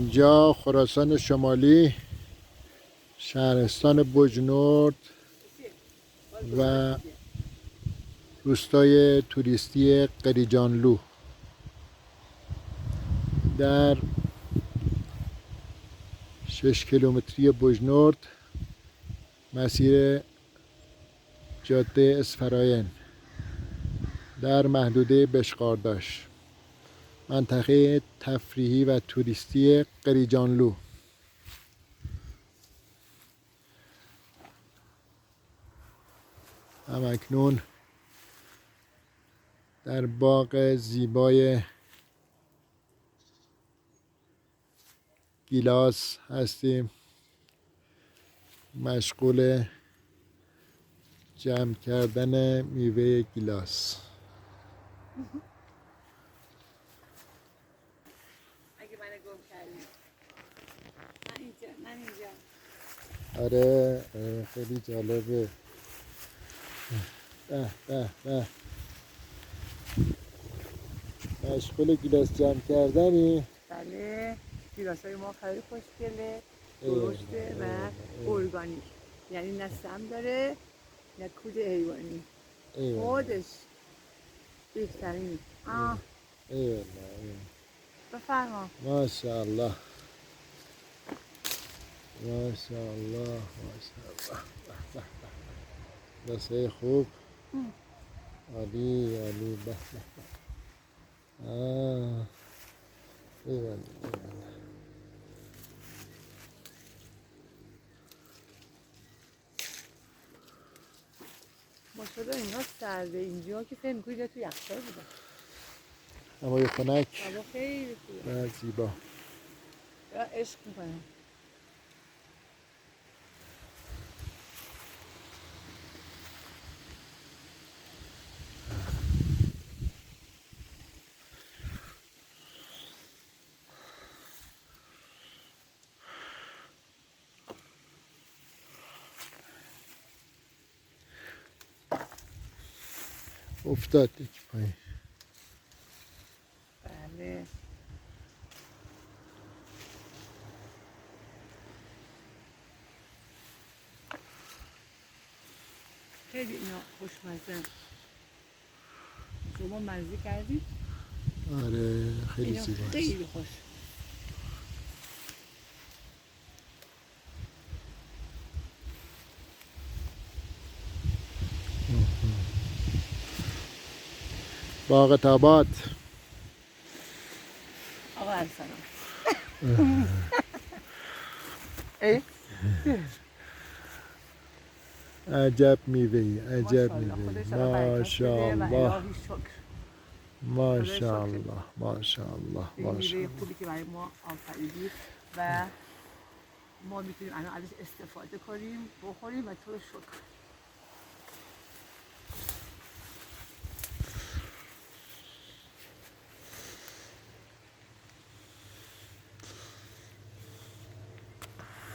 اینجا خراسان شمالی، شهرستان بجنورد و روستای توریستی قریجانلو در 6 کیلومتری بجنورد، مسیر جاده اسفراین در محدوده بشقارداش، منطقه تفریحی و توریستی قریجانلو. همکنون در باغ زیبای گیلاس هستیم، مشغول جمع کردن میوه گیلاس. اگه من گم کردی من اینجا آره خیلی جالبه. به مشغول گیلاس جمع کردنی؟ بله، گیلاسای ما خیلی خوشگله، درشته و ارگانیک، یعنی نه سم داره نه کود حیوانی، خودش بهترین. بفرما. ماشاءالله ماشاءالله ماشاءالله. دسته خوب، عالی عالی. به ماشاءالله اینها سرده، اینجا که فکر می‌کنی جا توی یخچال بوده. هوای خنک هوا خیلی خوبه و زیبا. عشق میکنم. افتاد یک پایین. بله خیلی اینا خوشمزه. شما مزه کردید؟ آره خیلی اینا زیباست. خیلی خوش. باغ تابات. آقا ارسلان ای عجب میوهی، عجب ماشاءالله، میوهی. خودش الان برکت بده و ماشاءالله الهی شکر. ماشاءالله ماشاءالله این میوه ماشاءالله. خوبی که برای ما آفریدی و ما میتونیم الان ازش استفاده کنیم، بخوریم و تو رو شکر.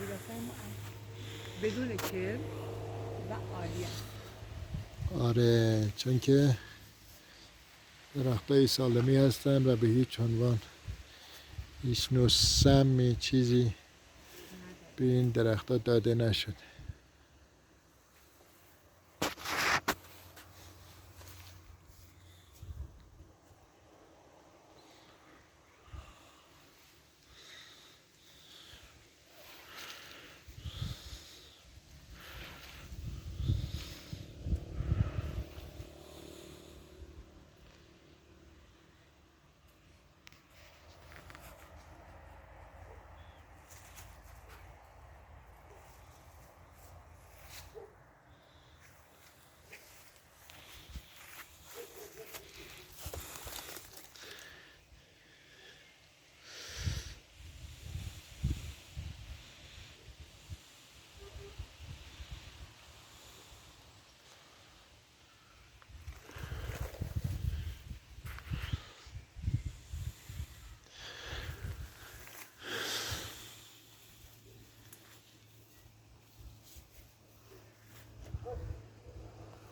گیلاسای ما بدون کرم و عالی است. آره چون که درختای سالمی هستن و به هیچ عنوان هیچ نوع سمی چیزی به این درختها داده نشده.